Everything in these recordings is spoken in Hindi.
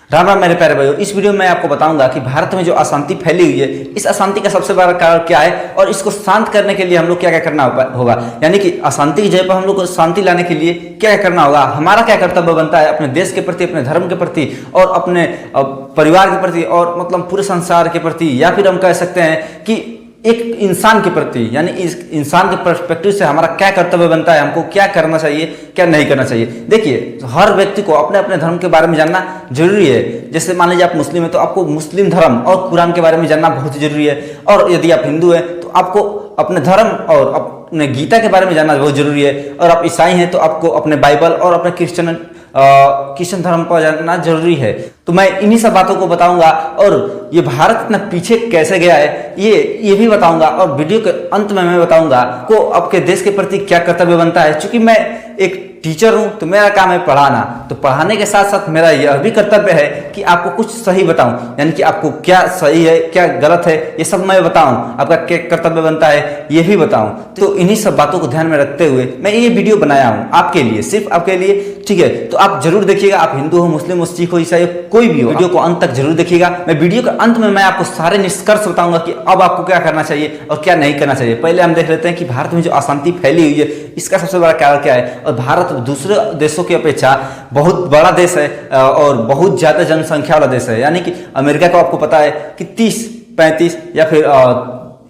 राम राम मेरे प्यारे भाइयों, इस वीडियो में मैं आपको बताऊंगा कि भारत में जो अशांति फैली हुई है, इस अशांति का सबसे बड़ा कारण क्या है और इसको शांत करने के लिए हम लोग क्या क्या करना होगा। यानी कि अशांति की जगह पर हम लोग को शांति लाने के लिए क्या क्या करना होगा, हमारा क्या कर्तव्य बनता है अपने देश के प्रति, अपने धर्म के प्रति और अपने परिवार के प्रति और मतलब पूरे संसार के प्रति, या फिर हम कह सकते हैं कि एक इंसान के प्रति, यानी इस इंसान के पर्सपेक्टिव से हमारा क्या कर्तव्य बनता है, हमको क्या करना चाहिए क्या नहीं करना चाहिए। देखिए, हर व्यक्ति को अपने अपने धर्म के बारे में जानना जरूरी है। जैसे मान लीजिए आप मुस्लिम है तो आपको मुस्लिम धर्म और कुरान के बारे में जानना बहुत जरूरी है, और यदि आप हिंदू हैं तो आपको अपने धर्म और अपने गीता के बारे में जानना बहुत जरूरी है, और आप ईसाई हैं तो आपको अपने बाइबल और अपने क्रिश्चियन धर्म पर जानना जरूरी है। तो मैं इन्हीं सब बातों को बताऊंगा, और ये भारत इतना पीछे कैसे गया है ये भी बताऊंगा, और वीडियो के अंत में मैं बताऊंगा को आपके देश के प्रति क्या कर्तव्य बनता है। क्योंकि मैं एक टीचर हूं तो मेरा काम है पढ़ाना, तो पढ़ाने के साथ साथ मेरा यह भी कर्तव्य है कि आपको कुछ सही बताऊं, यानी कि आपको क्या सही है क्या गलत है ये सब मैं बताऊं, आपका क्या कर्तव्य बनता है ये भी बताऊं। तो इन्हीं सब बातों को ध्यान में रखते हुए मैं ये वीडियो बनाया हूं आपके लिए, सिर्फ आपके लिए, ठीक है। तो आप जरूर देखिएगा, आप हिंदू हो, मुस्लिम हो, सिख हो, ईसाई हो, कोई भी हो, वीडियो को अंत तक जरूर देखिएगा। मैं वीडियो के अंत में मैं आपको सारे निष्कर्ष बताऊंगा कि अब आपको क्या करना चाहिए और क्या नहीं करना चाहिए। पहले हम देख लेते हैं कि भारत में जो अशांति फैली हुई है इसका सबसे बड़ा कारण क्या है। और भारत दूसरे देशों की अपेक्षा बहुत बड़ा देश है और बहुत ज्यादा जनसंख्या वाला देश है। यानी कि अमेरिका को आपको पता है कि 30-35 या फिर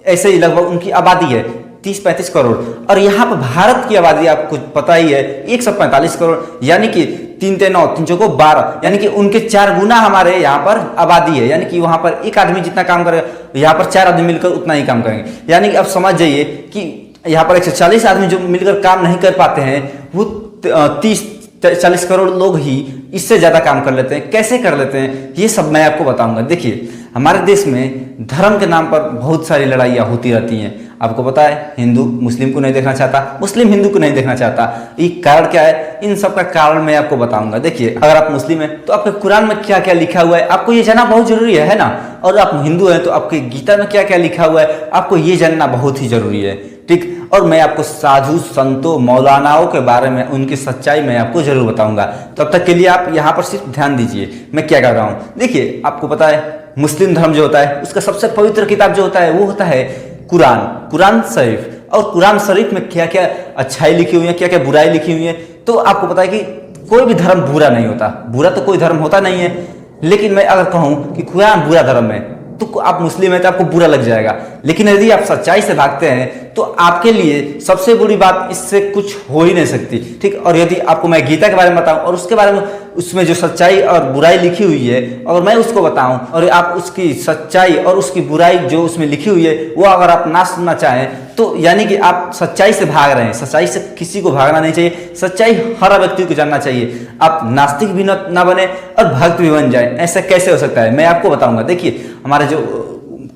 ऐसे ही लगभग उनकी आबादी है 30-35 करोड़, और यहाँ पर भारत की आबादी आपको पता ही है 145 करोड़, यानी कि 3-9 12, यानी कि उनके 4 गुना हमारे यहाँ पर आबादी है। यानी कि वहाँ पर एक आदमी जितना काम करेगा यहाँ पर 4 आदमी मिलकर उतना ही काम करेंगे। यानी कि अब समझ जाइए कि यहाँ पर 140 आदमी जो मिलकर काम नहीं कर पाते हैं वो 30-40 करोड़ लोग ही इससे ज्यादा काम कर लेते हैं। कैसे कर लेते हैं ये सब मैं आपको बताऊंगा। देखिए, हमारे देश में धर्म के नाम पर बहुत सारी लड़ाइयाँ होती रहती हैं। आपको पता है, हिंदू मुस्लिम को नहीं देखना चाहता, मुस्लिम हिंदू को नहीं देखना चाहता। ये कारण क्या है, इन सब का कारण मैं आपको बताऊंगा। देखिए, अगर आप मुस्लिम हैं तो आपके कुरान में क्या क्या लिखा हुआ है आपको ये जानना बहुत जरूरी है ना। और आप हिंदू हैं तो आपके गीता में क्या क्या लिखा हुआ है आपको ये जानना बहुत ही जरूरी है, ठीक। और मैं आपको साधु संतों मौलानाओं के बारे में उनकी सच्चाई मैं आपको जरूर बताऊंगा। तब तक के लिए आप यहाँ पर सिर्फ ध्यान दीजिए मैं क्या कर रहा हूँ। देखिए, आपको पता है मुस्लिम धर्म जो होता है उसका सबसे पवित्र किताब जो होता है वो होता है कुरान शरीफ। और कुरान शरीफ में क्या क्या अच्छाई लिखी हुई है क्या क्या बुराई लिखी हुई है। तो आपको पता है कि कोई भी धर्म बुरा नहीं होता, बुरा तो कोई धर्म होता नहीं है। लेकिन मैं अगर कहूँ कि कुरान बुरा धर्म है तो आप मुस्लिम है तो आपको बुरा लग जाएगा। लेकिन यदि आप सच्चाई से भागते हैं तो आपके लिए सबसे बुरी बात इससे कुछ हो ही नहीं सकती, ठीक। और यदि आपको मैं गीता के बारे में बताऊं और उसके बारे में उसमें जो सच्चाई और बुराई लिखी हुई है और मैं उसको बताऊं और आप उसकी सच्चाई और उसकी बुराई जो उसमें लिखी हुई है वो अगर आप ना सुनना चाहें तो यानी कि आप सच्चाई से भाग रहे हैं। सच्चाई से किसी को भागना नहीं चाहिए, सच्चाई हर व्यक्ति को जानना चाहिए। आप नास्तिक भी ना बने और भक्त भी बन जाए, ऐसा कैसे हो सकता है मैं आपको बताऊंगा। देखिए, हमारे जो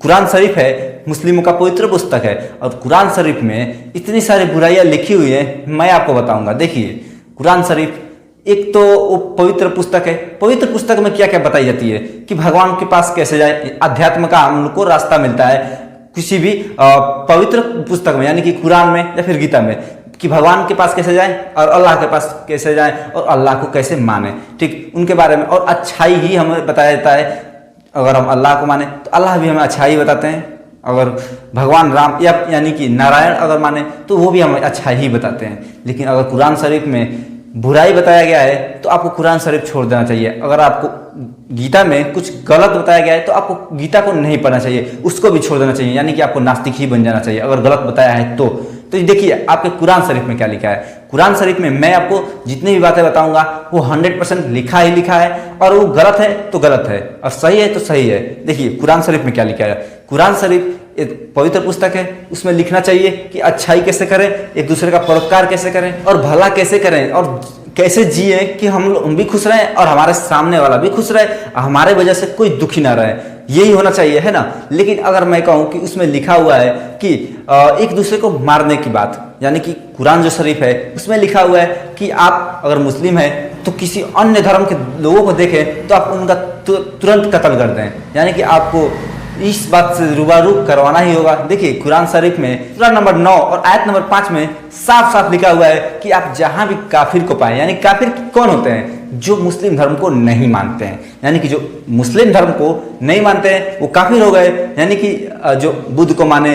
कुरान शरीफ है मुस्लिमों का पवित्र पुस्तक है, और कुरान शरीफ में इतनी सारी बुराइयां लिखी हुई है मैं आपको बताऊंगा। देखिए, कुरान शरीफ एक तो वो पवित्र पुस्तक है, पवित्र पुस्तक में क्या क्या बताई जाती है कि भगवान के पास कैसे जाए, अध्यात्म का हम लोग को रास्ता मिलता है किसी भी पवित्र पुस्तक में, यानी कि कुरान में या फिर गीता में, कि भगवान के पास कैसे जाएं और अल्लाह के पास कैसे जाएं और अल्लाह को कैसे माने, ठीक, उनके बारे में। और अच्छाई ही हमें बताया जाता है। अगर हम अल्लाह को माने तो अल्लाह भी हमें अच्छाई बताते हैं, अगर भगवान राम यानी कि नारायण अगर माने तो वो भी हमें अच्छा ही बताते हैं। लेकिन अगर कुरान शरीफ में बुराई बताया गया है तो आपको कुरान शरीफ छोड़ देना चाहिए। अगर आपको गीता में कुछ गलत बताया गया है तो आपको गीता को नहीं पढ़ना चाहिए, उसको भी छोड़ देना चाहिए, यानी कि आपको नास्तिक ही बन जाना चाहिए अगर गलत बताया है तो। देखिए, आपके कुरान शरीफ में क्या लिखा है। कुरान शरीफ में मैं आपको जितनी भी बातें बताऊंगा वो 100% लिखा ही लिखा है, और वो गलत है तो गलत है और सही है तो सही है। देखिए, कुरान शरीफ में क्या लिखा है। कुरान शरीफ एक पवित्र पुस्तक है, उसमें लिखना चाहिए कि अच्छाई कैसे करें, एक दूसरे का परोपकार कैसे करें और भला कैसे करें और कैसे जिए कि हम भी खुश रहें और हमारे सामने वाला भी खुश रहे, हमारे वजह से कोई दुखी ना रहे, यही होना चाहिए, है ना। लेकिन अगर मैं कहूँ कि उसमें लिखा हुआ है कि एक दूसरे को मारने की बात, यानी कि कुरान जो शरीफ है उसमें लिखा हुआ है कि आप अगर मुस्लिम है तो किसी अन्य धर्म के लोगों को देखें तो आप उनका तुरंत कत्ल कर दें, यानी कि आपको इस बात से रूबरू करवाना ही होगा। देखिए कुरान शरीफ में सूरा नंबर 9 और आयत नंबर 5 में साफ साफ लिखा हुआ है कि आप जहां भी काफिर को पाए, यानी काफिर कौन होते हैं? जो मुस्लिम धर्म को नहीं मानते हैं, यानी कि जो मुस्लिम धर्म को नहीं मानते हैं वो काफिर हो गए। यानी कि जो बुद्ध को माने,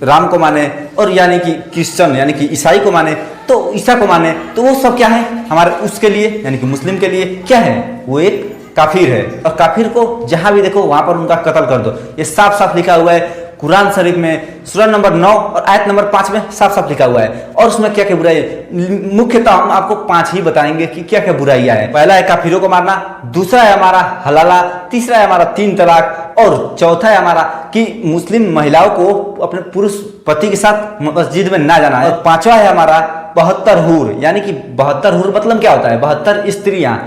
राम को माने, और यानी कि क्रिश्चियन यानी कि ईसाई को माने, तो ईसा को माने, तो वो सब क्या है हमारे उसके लिए, यानी कि मुस्लिम के लिए क्या है? वो एक काफिर है। और काफिर को जहां भी देखो वहां पर उनका कत्ल कर दो। ये साफ साफ लिखा हुआ है कुरान शरीफ में सूरा नंबर 9 और आयत नंबर 5 में साफ साफ लिखा हुआ है। और उसमें क्या क्या बुराई है? मुख्यतः हम आपको 5 ही बताएंगे कि क्या क्या बुराइयां है। पहला है काफिरों को मारना, दूसरा है हमारा हलाला, तीसरा है हमारा 3 तलाक, और चौथा है हमारा कि मुस्लिम महिलाओं को अपने पुरुष पति के साथ मस्जिद में ना जाना है। और पांचवा है हमारा 72 हूर, यानी कि 72 हूर मतलब क्या होता है? 72 स्त्रियां,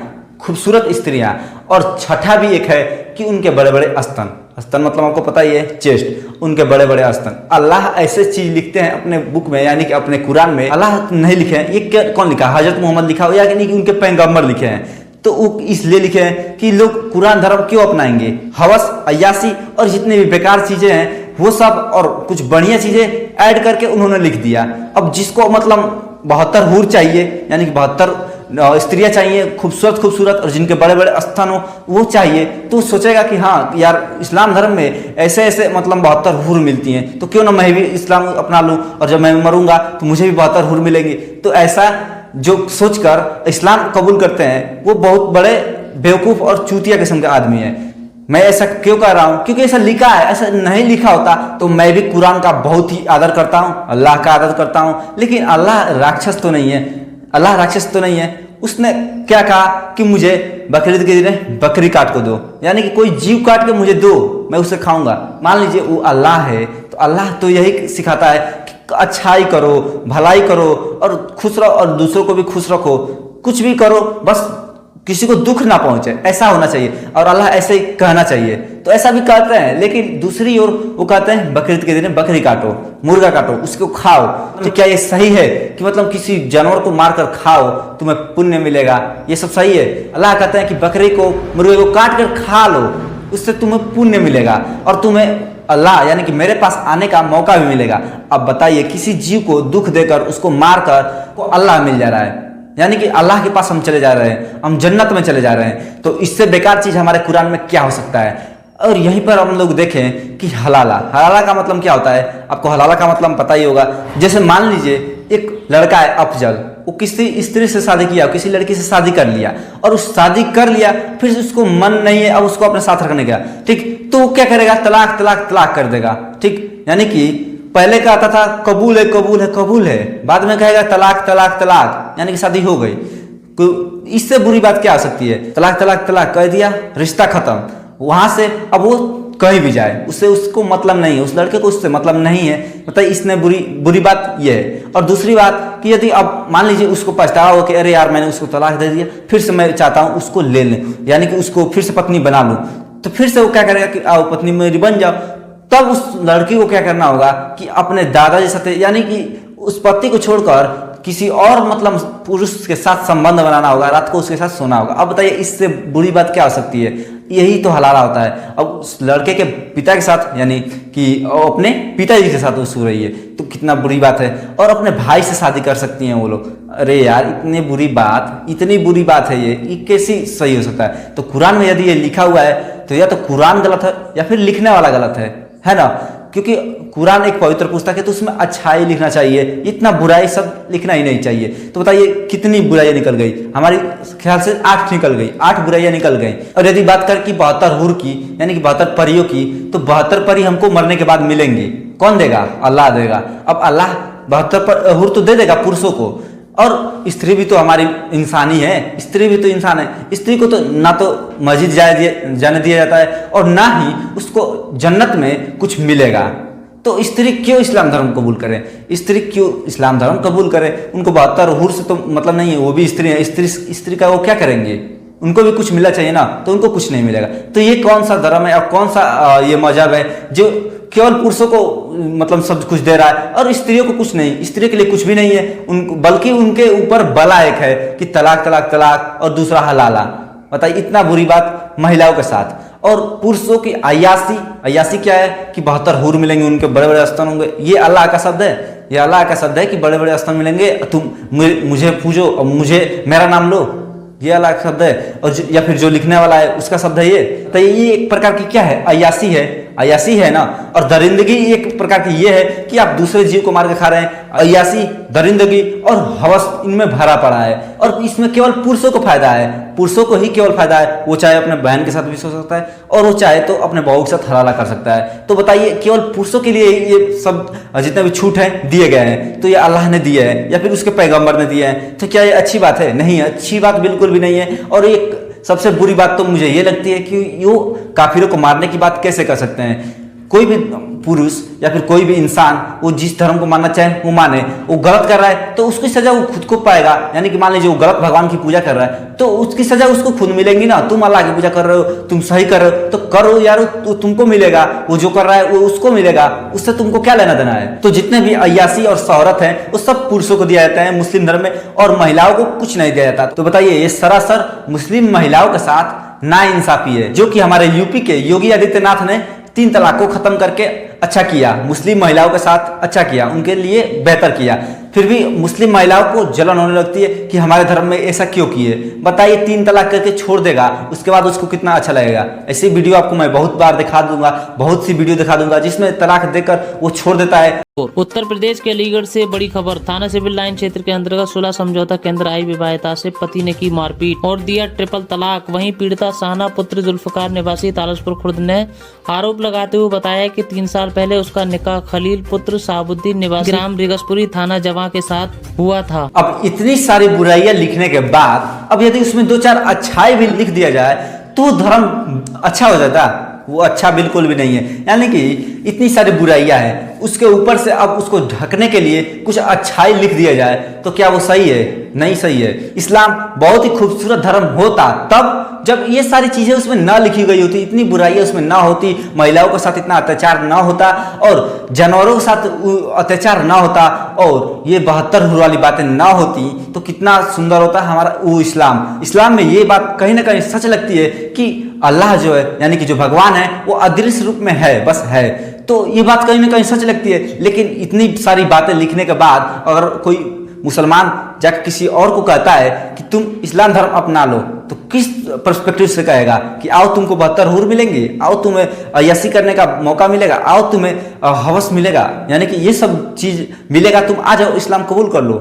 खूबसूरत स्त्रियां। और छठा भी एक है कि उनके बड़े बड़े स्तन, स्तन मतलब आपको पता ही है चेस्ट, उनके बड़े बड़े स्तन। अल्लाह ऐसे चीज लिखते हैं अपने बुक में, यानी कि अपने कुरान में अल्लाह नहीं लिखे हैं। ये कौन लिखा? हजरत मोहम्मद लिखा हो, या कि उनके पैगंबर लिखे हैं। तो वो इसलिए लिखे हैं कि लोग कुरान धर्म क्यों अपनाएंगे? हवस, अय्यासी और जितनी भी बेकार चीजें हैं वो सब, और कुछ बढ़िया चीजें ऐड करके उन्होंने लिख दिया। अब जिसको मतलब 72 हूर चाहिए, यानी कि 72 स्त्रियां चाहिए खूबसूरत खूबसूरत, और जिनके बड़े बड़े स्थान हो वो चाहिए, तो सोचेगा कि हाँ यार इस्लाम धर्म में ऐसे ऐसे मतलब 72 हूर मिलती हैं, तो क्यों ना मैं भी इस्लाम अपना लूँ, और जब मैं मरूंगा तो मुझे भी 72 हूर मिलेंगी। तो ऐसा जो सोचकर इस्लाम कबूल करते हैं वो बहुत बड़े बेवकूफ़ और चूतिया किस्म के आदमी है। मैं ऐसा क्यों कह रहा हूँ? क्योंकि ऐसा लिखा है। ऐसा नहीं लिखा होता तो मैं भी कुरान का बहुत ही आदर करता हूँ, अल्लाह का आदर करता हूँ। लेकिन अल्लाह राक्षस तो नहीं है, अल्लाह राक्षस तो नहीं है। उसने क्या कहा कि मुझे बकरीद के दिन बकरी काट को दो, यानी कि कोई जीव काट के मुझे दो, मैं उसे खाऊंगा। मान लीजिए वो अल्लाह है, तो अल्लाह तो यही सिखाता है कि अच्छाई करो, भलाई करो, और खुश रहो, और दूसरों को भी खुश रखो। कुछ भी करो, बस किसी को दुख ना पहुंचे, ऐसा होना चाहिए। और अल्लाह ऐसे ही कहना चाहिए, तो ऐसा भी करते हैं। लेकिन दूसरी ओर वो कहते हैं बकरीद के दिन बकरी काटो, मुर्गा काटो, उसको खाओ। तो क्या ये सही है कि मतलब किसी जानवर को मारकर खाओ तुम्हें पुण्य मिलेगा? ये सब सही है? अल्लाह कहते हैं कि बकरी को, मुर्गे को काट कर खा लो, उससे तुम्हें पुण्य मिलेगा और तुम्हें अल्लाह यानी कि मेरे पास आने का मौका भी मिलेगा। अब बताइए, किसी जीव को दुख देकर उसको मारकर को अल्लाह मिल जा रहा है, यानी कि अल्लाह के पास हम चले जा रहे हैं, हम जन्नत में चले जा रहे हैं। तो इससे बेकार चीज हमारे कुरान में क्या हो सकता है? और यहीं पर हम लोग देखें कि हलाला, हलाला का मतलब क्या होता है? आपको हलाला का मतलब पता ही होगा। जैसे मान लीजिए एक लड़का है अफजल, वो किसी स्त्री से शादी किया, किसी लड़की से शादी कर लिया, और उस शादी कर लिया, फिर उसको मन नहीं है अब उसको अपने साथ रखने का, ठीक, तो वो क्या करेगा? तलाक तलाक तलाक कर देगा, ठीक। यानी कि पहले कहता था कबूल है कबूल है कबूल है, बाद में कहेगा तलाक तलाक तलाक, यानी कि शादी हो गई। तो इससे बुरी बात क्या आ सकती है? तलाक तलाक तलाक कह दिया, रिश्ता खत्म। वहां से अब वो कहीं भी जाए, उससे उसको मतलब नहीं है, उस लड़के को उससे मतलब नहीं है। मतलब इसने बुरी बात ये है। और दूसरी बात कि यदि अब मान लीजिए उसको पछतावा हो कि अरे यार मैंने उसको तलाक दे दिया, फिर से मैं चाहता हूँ उसको ले लें, यानी कि उसको फिर से पत्नी बना लूँ, तो फिर से वो क्या करेगा कि आओ पत्नी मेरी बन जाओ। तब उस लड़की को क्या करना होगा कि अपने दादाजी साथ, यानी कि उस पति को छोड़कर किसी और मतलब पुरुष के साथ संबंध बनाना होगा, रात को उसके साथ सोना होगा। अब बताइए इससे बुरी बात क्या हो सकती है? यही तो हलाला होता है। अब उस लड़के के पिता के साथ, यानी कि अपने पिताजी के साथ वो सो रही है, तो कितना बुरी बात है। और अपने भाई से शादी कर सकती हैं वो लोग। अरे यार इतनी बुरी बात है, ये कैसी सही हो सकता है? तो कुरान में यदि ये लिखा हुआ है तो या तो कुरान गलत है या फिर लिखने वाला गलत है ना? क्योंकि कुरान एक पवित्र पुस्तक है, तो उसमें अच्छाई लिखना चाहिए, इतना बुराई सब लिखना ही नहीं चाहिए। तो बताइए कितनी बुराइयां निकल गई? हमारी ख्याल से 8 निकल गई, 8 बुराइयां निकल गई। और यदि बात करें कि 72 हूर की, यानी कि 72 परियों की, तो 72 परी हमको मरने के बाद मिलेंगी। कौन देगा? अल्लाह देगा। अब अल्लाह 72 हूर तो दे देगा पुरुषों को, और स्त्री भी तो हमारी इंसानी है, स्त्री भी तो इंसान है। स्त्री को तो ना तो मस्जिद जाने दिया जाता है और ना ही उसको जन्नत में कुछ मिलेगा। तो स्त्री क्यों इस्लाम धर्म कबूल करें? स्त्री क्यों इस्लाम धर्म कबूल करें? उनको 72 हूर से तो मतलब नहीं है, वो भी स्त्री है। स्त्री का वो क्या करेंगे? उनको भी कुछ मिलना चाहिए ना, तो उनको कुछ नहीं मिलेगा। तो ये कौन सा धर्म है और कौन सा ये मजहब है जो केवल पुरुषों को मतलब सब कुछ दे रहा है और स्त्रियों को कुछ नहीं? स्त्री के लिए कुछ भी नहीं है उनको, बल्कि उनके ऊपर बला एक है कि तलाक तलाक तलाक, और दूसरा हलाला। बताइए इतना बुरी बात महिलाओं के साथ। और पुरुषों की अय्यासी, अय्यासी क्या है कि 72 हूर मिलेंगे, उनके बड़े बड़े स्तन होंगे। ये अल्लाह का शब्द है, ये अल्लाह का शब्द है कि बड़े बड़े स्तन मिलेंगे, तुम मुझे पूजो और मुझे मेरा नाम लो, ये अल्लाह का शब्द है। और या फिर जो लिखने वाला है उसका शब्द है ये। तो ये एक प्रकार की क्या है, अय्यासी है, अय्यासी है ना। और दरिंदगी एक प्रकार की ये है कि आप दूसरे जीव को मार के खा रहे हैं। अय्यासी, दरिंदगी और हवस इनमें भरा पड़ा है, और इसमें केवल पुरुषों को फायदा है, पुरुषों को ही केवल फायदा है। वो चाहे अपने बहन के साथ भी सो सकता है और वो चाहे तो अपने बहू के साथ हलाला कर सकता है। तो बताइए, केवल पुरुषों के लिए ये सब जितने भी छूट हैं दिए गए हैं, तो ये अल्लाह ने दिए हैं या फिर उसके पैगंबर ने दिए हैं। तो क्या ये अच्छी बात है? नहीं, अच्छी बात बिल्कुल भी नहीं है। और एक सबसे बुरी बात तो मुझे ये लगती है कि यो काफिरों को मारने की बात कैसे कर सकते हैं। कोई भी पुरुष या फिर कोई भी इंसान वो जिस धर्म को मानना चाहे वो माने, वो गलत कर रहा है तो उसकी सजा वो खुद को पाएगा। यानी कि मान लीजिए वो गलत भगवान की पूजा कर रहा है तो उसकी सजा उसको खुद मिलेगी ना। तुम अल्लाह की पूजा कर रहे हो, तुम सही कर रहे हो तो करो यार, तो तुमको मिलेगा। वो जो कर रहा है वो उसको मिलेगा, उससे तुमको क्या लेना देना है। तो जितने भी अय्यासी और शोहरत है वो सब पुरुषों को दिया जाता है मुस्लिम धर्म में, और महिलाओं को कुछ नहीं दिया जाता। तो बताइए, ये सरासर मुस्लिम महिलाओं के साथ नाइंसाफी है, जो कि हमारे यूपी के योगी आदित्यनाथ ने 3 तलाक को खत्म करके अच्छा किया, मुस्लिम महिलाओं के साथ अच्छा किया, उनके लिए बेहतर किया। फिर भी मुस्लिम महिलाओं को जलन होने लगती है कि हमारे धर्म में ऐसा क्यों किए। बताइए, 3 तलाक करके छोड़ देगा, उसके बाद उसको कितना अच्छा लगेगा। ऐसी वीडियो आपको मैं बहुत बार दिखा दूंगा, बहुत सी वीडियो दिखा दूंगा जिसमें तलाक देकर वो छोड़ देता है। उत्तर प्रदेश के अलीगढ़ से बड़ी खबर। थाना सिविल लाइन क्षेत्र के अंतर्गत 16 समझौता केंद्र आई विवाहिता से पति ने की मारपीट और दिया ट्रिपल तलाक। वहीं पीड़िता शाहना पुत्र जुल्फकार निवासी तालसपुर खुर्द ने आरोप लगाते हुए बताया कि 3 साल पहले उसका निकाह खलील पुत्र साबुद्दीन निवासी ग्राम रिगसपुरी थाना जवा के साथ हुआ था। अब इतनी सारी बुराइयां लिखने के बाद अब यदि उसमें 2-4 अच्छाई भी लिख दिया जाए तो धर्म अच्छा हो जाता। वो अच्छा बिल्कुल भी नहीं है। यानी कि इतनी सारी बुराइयां हैं, उसके ऊपर से अब उसको ढकने के लिए कुछ अच्छाई लिख दिया जाए तो क्या वो सही है? नहीं सही है। इस्लाम बहुत ही खूबसूरत धर्म होता तब जब ये सारी चीजें उसमें ना लिखी गई होती, इतनी बुराइयां उसमें ना होती, महिलाओं के साथ इतना अत्याचार ना होता और जानवरों के साथ अत्याचार ना होता और ये 72 हूर वाली बातें ना होती, तो कितना सुंदर होता हमारा वो इस्लाम। इस्लाम में ये बात कहीं ना कहीं सच लगती है कि अल्लाह जो है, यानी कि जो भगवान है, वो अदृश्य रूप में है, बस है। तो ये बात कहीं ना कहीं सच लगती है। लेकिन इतनी सारी बातें लिखने के बाद अगर कोई मुसलमान जाकर किसी और को कहता है कि तुम इस्लाम धर्म अपना लो, तो किस पर्सपेक्टिव से कहेगा कि आओ तुमको 72 हूर मिलेंगे, आओ तुम्हें अय्यासी करने का मौका मिलेगा, आओ तुम्हें हवस मिलेगा, यानी कि ये सब चीज मिलेगा, तुम आ जाओ इस्लाम कबूल कर लो।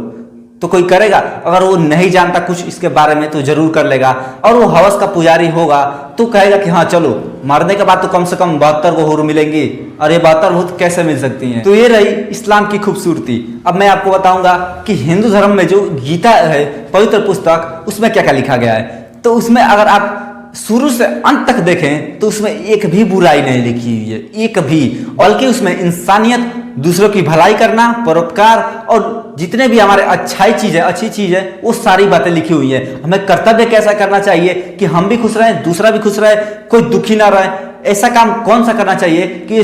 तो कोई करेगा? अगर वो नहीं जानता कुछ इसके बारे में तो जरूर कर लेगा। और वो हवस का पुजारी होगा तो कहेगा कि हाँ चलो, मरने के बाद तो कम से कम 72 हूर मिलेंगी, और ये 72 हूर कैसे मिल सकती हैं। तो ये रही इस्लाम की खूबसूरती। अब मैं आपको बताऊंगा कि हिंदू धर्म में जो गीता है, पवित्र पुस्तक, उसमें क्या क्या लिखा गया है। तो उसमें अगर आप शुरू से अंत तक देखें तो उसमें एक भी बुराई नहीं लिखी हुई है, एक भी। बल्कि उसमें इंसानियत, दूसरों की भलाई करना, परोपकार और जितने भी हमारे अच्छाई चीज है, अच्छी चीज है, वो सारी बातें लिखी हुई है। हमें कर्तव्य कैसा करना चाहिए कि हम भी खुश रहें, दूसरा भी खुश रहे, कोई दुखी ना रहे। ऐसा काम कौन सा करना चाहिए कि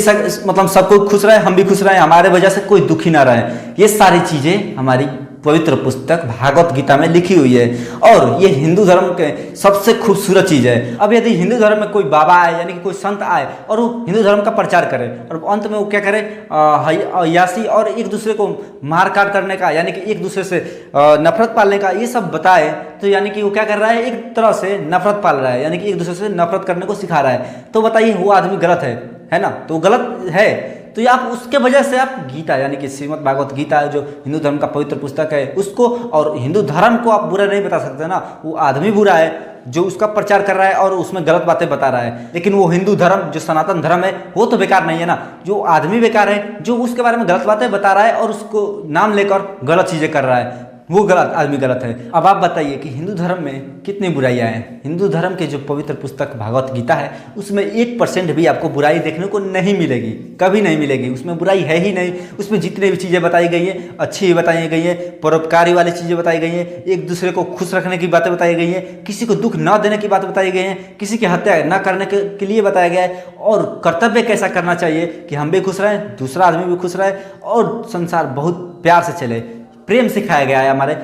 मतलब सब कोई खुश रहे, हम भी खुश रहे, हमारे वजह से कोई दुखी ना रहे। ये सारी चीजें हमारी पवित्र पुस्तक भागवत गीता में लिखी हुई है, और ये हिंदू धर्म के सबसे खूबसूरत चीज है। अब यदि हिंदू धर्म में कोई बाबा आए, यानी कि कोई संत आए और वो हिंदू धर्म का प्रचार करे और अंत में वो क्या करे, अय्यासी और एक दूसरे को मार काट करने का, यानी कि एक दूसरे से नफरत पालने का, ये सब बताए, तो यानी कि वो क्या कर रहा है, एक तरह से नफरत पाल रहा है, यानी कि एक दूसरे से नफरत करने को सिखा रहा है। तो बताइए, वो आदमी गलत है ना? तो गलत है। तो आप उसके वजह से आप गीता, यानी कि श्रीमद् भागवत गीता जो हिंदू धर्म का पवित्र पुस्तक है, उसको और हिंदू धर्म को आप बुरा नहीं बता सकते ना। वो आदमी बुरा है जो उसका प्रचार कर रहा है और उसमें गलत बातें बता रहा है, लेकिन वो हिंदू धर्म जो सनातन धर्म है वो तो बेकार नहीं है ना। जो आदमी बेकार है जो उसके बारे में गलत बातें बता रहा है और उसको नाम लेकर गलत चीजें कर रहा है, वो गलत आदमी गलत है। अब आप बताइए कि हिंदू धर्म में कितनी बुराइयां हैं। हिंदू धर्म के जो पवित्र पुस्तक भागवत गीता है उसमें 1% भी आपको बुराई देखने को नहीं मिलेगी, कभी नहीं मिलेगी। उसमें बुराई है ही नहीं। उसमें जितने भी चीज़ें बताई गई हैं अच्छी ही बताई गई हैं, परोपकारी वाली चीज़ें बताई गई हैं, एक दूसरे को खुश रखने की बातें बताई गई हैं, किसी को दुख न देने की बातें बताई गई हैं, किसी की हत्या न करने के लिए बताया गया है, और कर्तव्य कैसा करना चाहिए कि हम भी खुश रहें, दूसरा आदमी भी खुश रहे और संसार बहुत प्यार से चले। प्रेम सिखाया गया है हमारे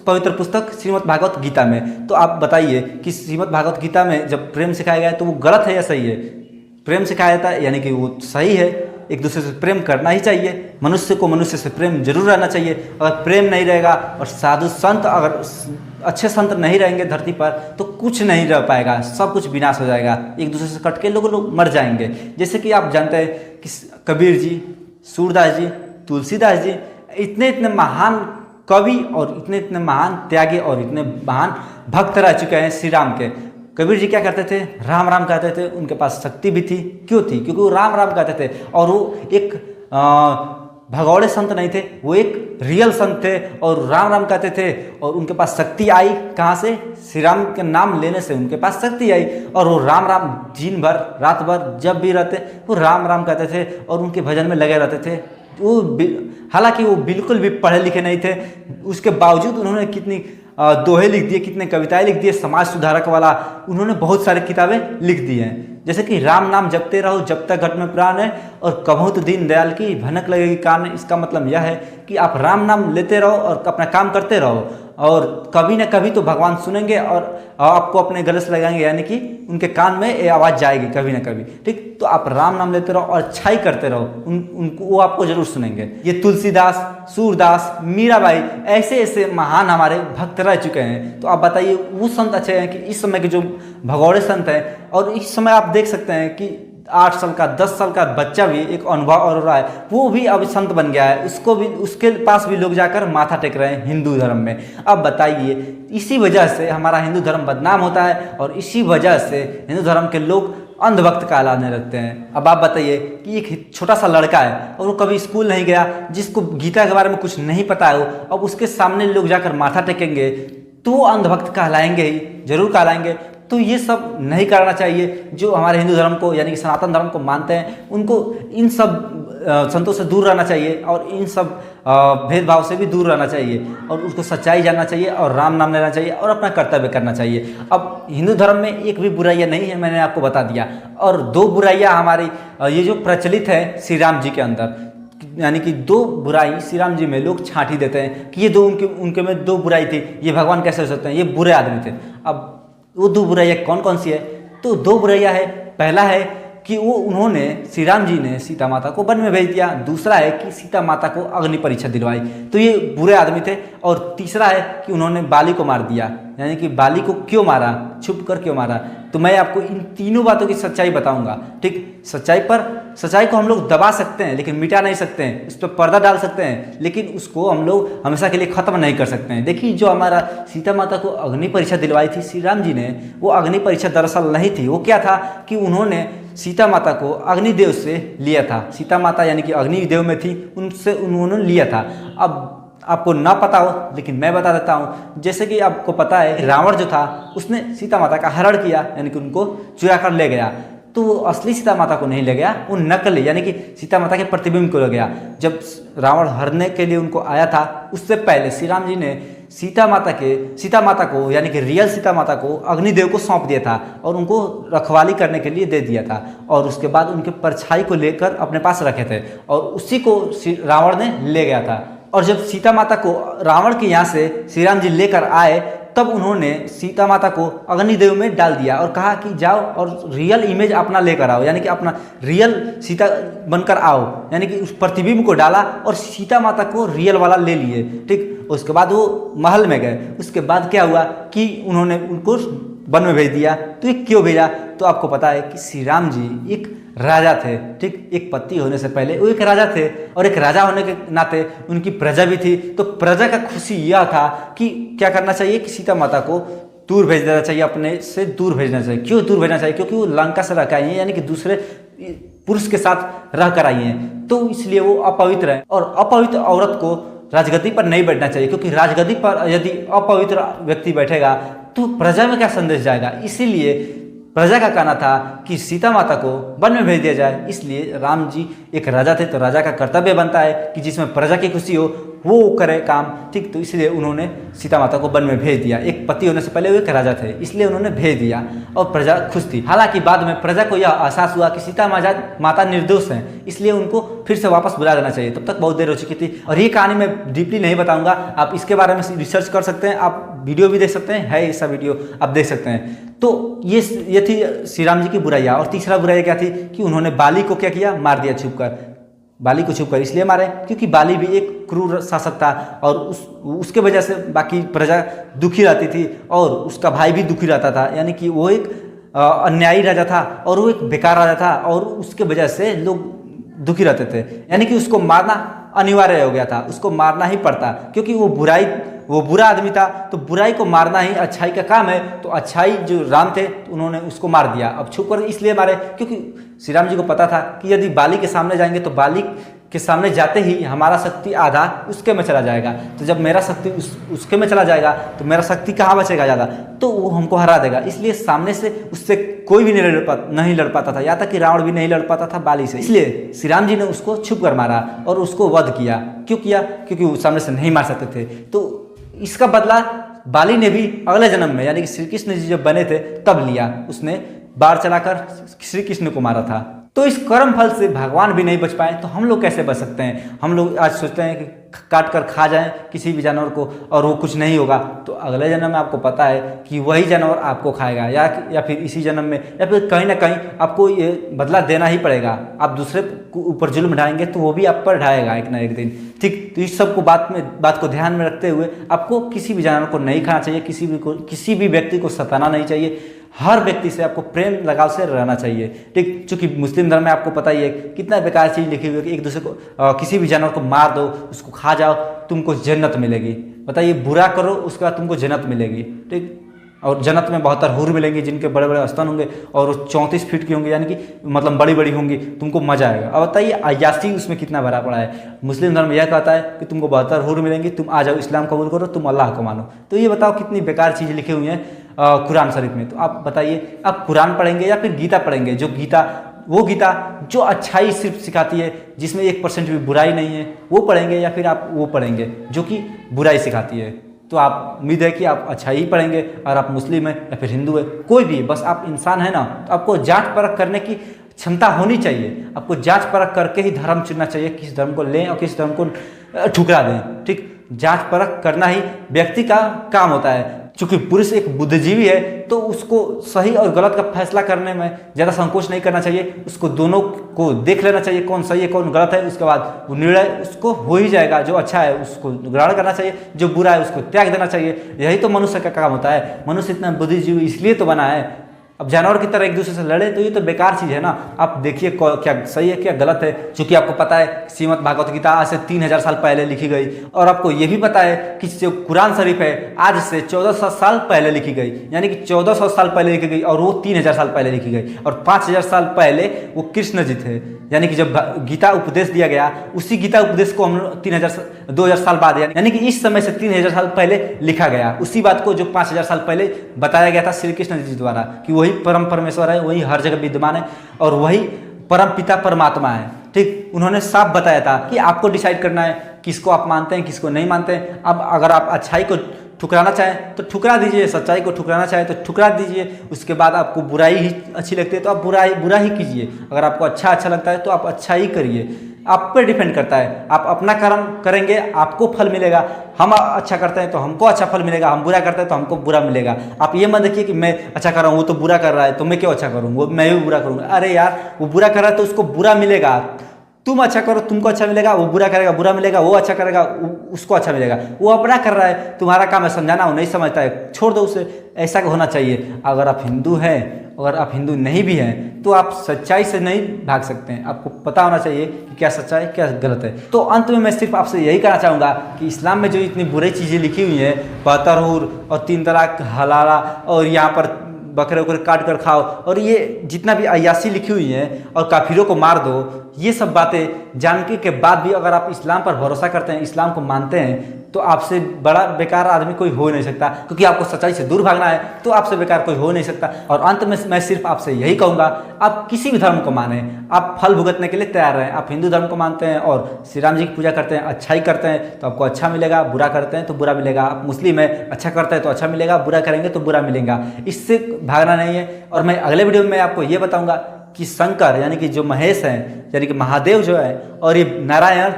पवित्र पुस्तक श्रीमद् भागवत गीता में। तो आप बताइए कि श्रीमद् भागवत गीता में जब प्रेम सिखाया गया है तो वो गलत है या सही है? प्रेम सिखाया जाता है यानी कि वो सही है, एक दूसरे से प्रेम करना ही चाहिए, मनुष्य को मनुष्य से प्रेम जरूर रहना चाहिए। अगर प्रेम नहीं रहेगा और साधु संत अगर अच्छे संत नहीं रहेंगे धरती पर तो कुछ नहीं रह पाएगा, सब कुछ विनाश हो जाएगा, एक दूसरे से कट के लोग मर जाएंगे। जैसे कि आप जानते हैं कि कबीर जी, सूरदास जी, तुलसीदास जी इतने इतने महान कवि और इतने इतने महान त्यागी और इतने महान भक्त रह चुके हैं श्री राम के। कबीर जी क्या करते थे? राम राम कहते थे, उनके पास शक्ति भी थी। क्यों थी? क्योंकि वो राम राम कहते थे और वो एक भगौड़े संत नहीं थे, वो एक रियल संत थे और राम राम कहते थे और उनके पास शक्ति आई। कहाँ से? श्री राम के नाम लेने से उनके पास शक्ति आई और वो राम राम दिन भर रात भर जब भी रहते वो राम राम कहते थे और उनके भजन में लगे रहते थे। वो हालांकि वो बिल्कुल भी पढ़े लिखे नहीं थे, उसके बावजूद उन्होंने कितनी दोहे लिख दिए, कितने कविताएं लिख दिए, समाज सुधारक वाला उन्होंने बहुत सारी किताबें लिख दी हैं। जैसे कि राम नाम जपते रहो जब तक घट में प्राण है और कबहू तो दीन दयाल की भनक लगेगी कान। इसका मतलब यह है कि आप राम नाम लेते रहो और अपना काम करते रहो और कभी ना कभी तो भगवान सुनेंगे और आपको अपने गले से लगाएंगे, यानी कि उनके कान में ये आवाज़ जाएगी कभी ना कभी। ठीक, तो आप राम नाम लेते रहो और अच्छाई करते रहो, उनको वो आपको जरूर सुनेंगे। ये तुलसीदास, सूरदास, मीराबाई ऐसे ऐसे महान हमारे भक्त रह चुके हैं। तो आप बताइए वो संत अच्छे हैं कि इस समय के जो भगौड़े संत हैं? और इस समय आप देख सकते हैं कि 8 साल का 10 साल का बच्चा भी एक अनुभव और रहा है, वो भी अब संत बन गया है, उसको भी उसके पास भी लोग जाकर माथा टेक रहे हैं हिंदू धर्म में। अब बताइए इसी वजह से हमारा हिंदू धर्म बदनाम होता है और इसी वजह से हिंदू धर्म के लोग अंधभक्त कहलाने लगते हैं। अब आप बताइए कि एक छोटा सा लड़का है और वो कभी स्कूल नहीं गया, जिसको गीता के बारे में कुछ नहीं पता है, अब उसके सामने लोग जाकर माथा टेकेंगे तो वो अंधभक्त कहलाएंगे ही, जरूर कहलाएंगे। तो ये सब नहीं करना चाहिए। जो हमारे हिंदू धर्म को यानी कि सनातन धर्म को मानते हैं उनको इन सब संतों से दूर रहना चाहिए और इन सब भेदभाव से भी दूर रहना चाहिए और उसको सच्चाई जानना चाहिए और राम नाम लेना चाहिए और अपना कर्तव्य करना चाहिए। अब हिंदू धर्म में एक भी बुराइयाँ नहीं है, मैंने आपको बता दिया। और 2 बुराइयाँ हमारी ये जो प्रचलित है श्री राम जी के अंदर, यानी कि 2 बुराई श्री राम जी में लोग छांट ही देते हैं कि ये उनके में 2 बुराई थी, ये भगवान कैसे हो सकते हैं, ये बुरे आदमी थे। अब वो 2 बुराइयाँ कौन कौन सी है? तो 2 बुराइयाँ है, पहला है कि वो उन्होंने श्री राम जी ने सीता माता को वन में भेज दिया, दूसरा है कि सीता माता को अग्नि परीक्षा दिलवाई, तो ये बुरे आदमी थे। और तीसरा है कि उन्होंने बाली को मार दिया, यानी कि बाली को क्यों मारा, छुप कर क्यों मारा। तो मैं आपको इन तीनों बातों की सच्चाई बताऊंगा। ठीक, सच्चाई को हम लोग दबा सकते हैं लेकिन मिटा नहीं सकते हैं, उस पर पर्दा डाल सकते हैं लेकिन उसको हम लोग हमेशा के लिए खत्म नहीं कर सकते हैं। देखिए जो हमारा सीता माता को अग्नि परीक्षा दिलवाई थी श्री राम जी ने, वो अग्नि परीक्षा दरअसल नहीं थी, वो क्या था कि उन्होंने सीता माता को अग्निदेव से लिया था। सीता माता यानी कि अग्निदेव में थी, उनसे उन्होंने लिया था। अब आपको ना पता हो लेकिन मैं बता देता हूँ। जैसे कि आपको पता है रावण जो था उसने सीता माता का हरण किया, यानी कि उनको चुरा कर ले गया। तो वो असली सीता माता को नहीं ले गया, वो नकली यानी कि सीता माता के प्रतिबिंब को ले गया। जब रावण हरने के लिए उनको आया था उससे पहले श्री राम जी ने सीता माता को यानी कि रियल सीता माता को अग्निदेव को सौंप दिया था और उनको रखवाली करने के लिए दे दिया था और उसके बाद उनके परछाई को लेकर अपने पास रखे थे और उसी को रावण ने ले गया था। और जब सीता माता को रावण के यहाँ से श्री राम जी लेकर आए तब उन्होंने सीता माता को अग्निदेव में डाल दिया और कहा कि जाओ और रियल इमेज अपना लेकर आओ, यानी कि अपना रियल सीता बनकर आओ, यानी कि उस प्रतिबिंब को डाला और सीता माता को रियल वाला ले लिए। ठीक, उसके बाद वो महल में गए। उसके बाद क्या हुआ कि उन्होंने उनको वन में भेज दिया। तो ये क्यों भेजा? तो आपको पता है कि श्री राम जी एक राजा थे। ठीक, एक पति होने से पहले वो एक राजा थे और एक राजा होने के नाते उनकी प्रजा भी थी। तो प्रजा का खुशी यह था कि क्या करना चाहिए कि सीता माता को दूर भेज देना चाहिए, अपने से दूर भेजना चाहिए। क्यों दूर भेजना चाहिए? क्योंकि वो लंका से रह कर आई हैं, यानी कि दूसरे पुरुष के साथ रह कर आई हैं, तो इसलिए वो अपवित्र है। और अपवित्र औरत को राजगद्दी पर नहीं बैठना चाहिए, क्योंकि राजगद्दी पर यदि अपवित्र व्यक्ति बैठेगा तो प्रजा में क्या संदेश जाएगा। इसीलिए प्रजा का कहना था कि सीता माता को वन में भेज दिया जाए। इसलिए राम जी एक राजा थे तो राजा का कर्तव्य बनता है कि जिसमें प्रजा की खुशी हो वो करे काम, ठीक। तो इसलिए उन्होंने सीता माता को वन में भेज दिया। एक पति होने से पहले वो एक राजा थे, इसलिए उन्होंने भेज दिया और प्रजा खुश थी। हालांकि बाद में प्रजा को यह एहसास हुआ कि सीता माता निर्दोष हैं, इसलिए उनको फिर से वापस बुला देना चाहिए। तब तक बहुत देर हो चुकी थी और ये कहानी मैं डीपली नहीं बताऊंगा, आप इसके बारे में रिसर्च कर सकते हैं, आप वीडियो भी देख सकते हैं, है ऐसा वीडियो आप देख सकते हैं। तो ये थी श्री राम जी की बुराइयाँ। और तीसरा बुराई क्या थी कि उन्होंने बाली को क्या किया, मार दिया छुपकर। बाली को छुपकर इसलिए मारे क्योंकि बाली भी एक क्रूर शासक था और उसके वजह से बाकी प्रजा दुखी रहती थी और उसका भाई भी दुखी रहता था। यानी कि वो एक अन्यायी राजा था और वो एक बेकार राजा था और उसके वजह से लोग दुखी रहते थे। यानी कि उसको मारना अनिवार्य हो गया था, उसको मारना ही पड़ता क्योंकि वो बुरा आदमी था। तो बुराई को मारना ही अच्छाई का काम है। तो अच्छाई जो राम थे तो उन्होंने उसको मार दिया। अब छुप कर इसलिए मारे क्योंकि श्री राम जी को पता था कि यदि बाली के सामने जाएंगे तो बाली के सामने जाते ही हमारा शक्ति आधा उसके में चला जाएगा। तो जब मेरा शक्ति उसके में चला जाएगा तो मेरा शक्ति कहाँ बचेगा ज़्यादा, तो वो हमको हरा देगा। इसलिए सामने से उससे कोई भी नहीं लड़ पाता था, यहाँ तक कि रावण भी नहीं लड़ पाता था बाली से। इसलिए श्री राम जी ने उसको छुप कर मारा और उसको वध किया। क्यों किया? क्योंकि वो सामने से नहीं मार सकते थे। तो इसका बदला बाली ने भी अगले जन्म में, यानी कि श्री कृष्ण जी जब बने थे तब लिया। उसने बाढ़ चलाकर श्री कृष्ण को मारा था। तो इस कर्म फल से भगवान भी नहीं बच पाए तो हम लोग कैसे बच सकते हैं? हम लोग आज सोचते हैं कि काट कर खा जाएं किसी भी जानवर को और वो कुछ नहीं होगा, तो अगले जन्म में आपको पता है कि वही जानवर आपको खाएगा या फिर इसी जन्म में या फिर कहीं ना कहीं आपको ये बदला देना ही पड़ेगा। आप दूसरे को ऊपर जुल्म ढाएंगे तो वो भी आप पर ढाएगा एक ना एक दिन, ठीक। तो इस सब को बात को ध्यान में रखते हुए आपको किसी भी जानवर को नहीं खाना चाहिए, किसी भी व्यक्ति को सताना नहीं चाहिए। हर व्यक्ति से आपको प्रेम लगाव से रहना चाहिए, ठीक। चूँकि मुस्लिम धर्म में आपको पता ही है कितना बेकार चीज़ लिखी हुई है कि एक दूसरे को किसी भी जानवर को मार दो, उसको खा जाओ, तुमको जन्नत मिलेगी। बताइए, बुरा करो उसके बाद तुमको जन्नत मिलेगी, ठीक। और जन्नत में 72 हूर मिलेंगी जिनके बड़े बड़े स्तन होंगे और वो 34 फीट की होंगी, यानी कि मतलब बड़ी बड़ी होंगी, तुमको मजा आएगा। अब बताइए अय्यासी उसमें कितना भरा पड़ा है। मुस्लिम धर्म यह कहता है कि तुमको 72 हूर मिलेंगी, तुम आ जाओ, इस्लाम कबूल करो, तुम अल्लाह को मानो। तो ये बताओ कितनी बेकार चीज़ें लिखी हुई हैं कुरान शरीफ में। तो आप बताइए, आप कुरान पढ़ेंगे या फिर गीता पढ़ेंगे? वो गीता जो अच्छाई सिर्फ सिखाती है, जिसमें 1% भी बुराई नहीं है, वो पढ़ेंगे या फिर आप वो पढ़ेंगे जो कि बुराई सिखाती है? तो आप उम्मीद है कि आप अच्छा ही पढ़ेंगे। और आप मुस्लिम है या फिर हिंदू है, कोई भी, बस आप इंसान है ना, तो आपको जांच परख करने की क्षमता होनी चाहिए। आपको जांच परख करके ही धर्म चुनना चाहिए, किस धर्म को लें और किस धर्म को ठुकरा दें, ठीक। जांच परख करना ही व्यक्ति का काम होता है। चूंकि पुरुष एक बुद्धिजीवी है तो उसको सही और गलत का फैसला करने में ज़्यादा संकोच नहीं करना चाहिए। उसको दोनों को देख लेना चाहिए, कौन सही है कौन गलत है। उसके बाद वो निर्णय उसको हो ही जाएगा। जो अच्छा है उसको ग्रहण करना चाहिए, जो बुरा है उसको त्याग देना चाहिए। यही तो मनुष्य का काम होता है। मनुष्य इतना बुद्धिजीवी इसलिए तो बना है। अब जानवर की तरह एक दूसरे से लड़े तो ये तो बेकार चीज़ है ना। आप देखिए क्या सही है क्या गलत है। चूँकि आपको पता है श्रीमद् भागवत गीता आज से 3000 साल पहले लिखी गई और आपको ये भी पता है कि जो कुरान शरीफ है आज से 1400 साल पहले लिखी गई, यानी कि 1400 साल पहले लिखी गई और वो 3000 साल पहले लिखी गई। और 5000 साल पहले वो कृष्ण जी थे, यानी कि जब गीता उपदेश दिया गया उसी गीता उपदेश को हम 2000 साल बाद, यानी कि इस समय से 3000 साल पहले लिखा गया। उसी बात को जो 5000 साल पहले बताया गया था श्री कृष्ण जी द्वारा कि वही परम परमेश्वर है, वही हर जगह विद्यमान है और वही परम पिता परमात्मा है, ठीक। उन्होंने साफ बताया था कि आपको डिसाइड करना है किसको आप मानते हैं किसको नहीं मानते हैं। अब अगर आप अच्छाई को ठुकराना चाहें तो ठुकरा दीजिए, सच्चाई को ठुकराना चाहें तो ठुकरा दीजिए। उसके बाद आपको बुराई ही अच्छी लगती है तो आप बुरा ही कीजिए। अगर आपको अच्छा लगता है तो आप अच्छा ही करिए। आप पर डिपेंड करता है। आप अपना कर्म करेंगे आपको फल मिलेगा। हम अच्छा करते हैं तो हमको अच्छा फल मिलेगा, हम बुरा करते हैं तो हमको बुरा मिलेगा। आप ये मत देखिए कि मैं अच्छा कर रहा हूँ वो तो बुरा कर रहा है तो मैं क्यों अच्छा करूँ, वो मैं भी बुरा करूँगा। अरे यार, वो बुरा कर रहा है तो उसको बुरा मिलेगा। तुम अच्छा करो तुमको अच्छा मिलेगा, वो बुरा करेगा बुरा मिलेगा, वो अच्छा करेगा उसको अच्छा मिलेगा। वो अपना कर रहा है, तुम्हारा काम है समझाना, वो नहीं समझता है, छोड़ दो उसे। ऐसा होना चाहिए। अगर आप हिंदू हैं, अगर आप हिंदू नहीं भी हैं तो आप सच्चाई से नहीं भाग सकते हैं। आपको पता होना चाहिए कि क्या सच्चाई क्या गलत है। तो अंत में मैं सिर्फ आपसे यही कहना चाहूँगा कि इस्लाम में जो इतनी बुरी चीज़ें लिखी हुई हैं, 72 हूर और 3 तलाक हलाला और यहाँ पर बकरे वकरे काट कर खाओ, और ये जितना भी अय्यासी लिखी हुई है और काफिरों को मार दो, ये सब बातें जानने के बाद भी अगर आप इस्लाम पर भरोसा करते हैं, इस्लाम को मानते हैं, तो आपसे बड़ा बेकार आदमी कोई हो नहीं सकता, क्योंकि आपको सच्चाई से दूर भागना है तो आपसे बेकार कोई हो नहीं सकता। और अंत में मैं सिर्फ आपसे यही कहूँगा, आप किसी भी धर्म को माने, आप फल भुगतने के लिए तैयार रहें। आप हिंदू धर्म को मानते हैं और श्री राम जी की पूजा करते हैं, अच्छाई करते हैं तो आपको अच्छा मिलेगा, बुरा करते हैं तो बुरा मिलेगा। आप मुस्लिम है, अच्छा करते हैं तो अच्छा मिलेगा, बुरा करेंगे तो बुरा मिलेगा, इससे भागना नहीं है। और मैं अगले वीडियो में आपको ये बताऊँगा कि शंकर यानी कि जो महेश हैं, यानी कि महादेव जो है, और ये नारायण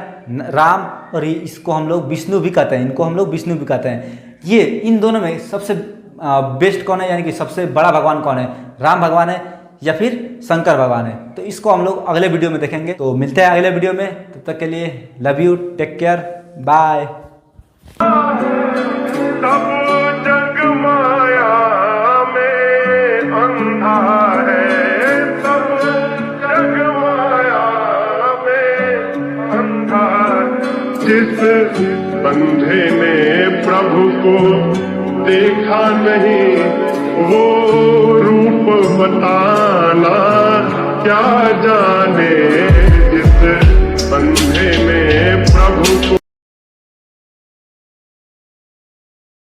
राम, और इसको हम लोग विष्णु भी कहते हैं, इनको हम लोग विष्णु भी कहते हैं, ये इन दोनों में सबसे बेस्ट कौन है, यानी कि सबसे बड़ा भगवान कौन है, राम भगवान है या फिर शंकर भगवान है, तो इसको हम लोग अगले वीडियो में देखेंगे। तो मिलते हैं अगले वीडियो में, तब तक के लिए love you, take care, bye. जिस बंधे ने प्रभु को देखा नहीं, वो रूप बताना क्या जाने।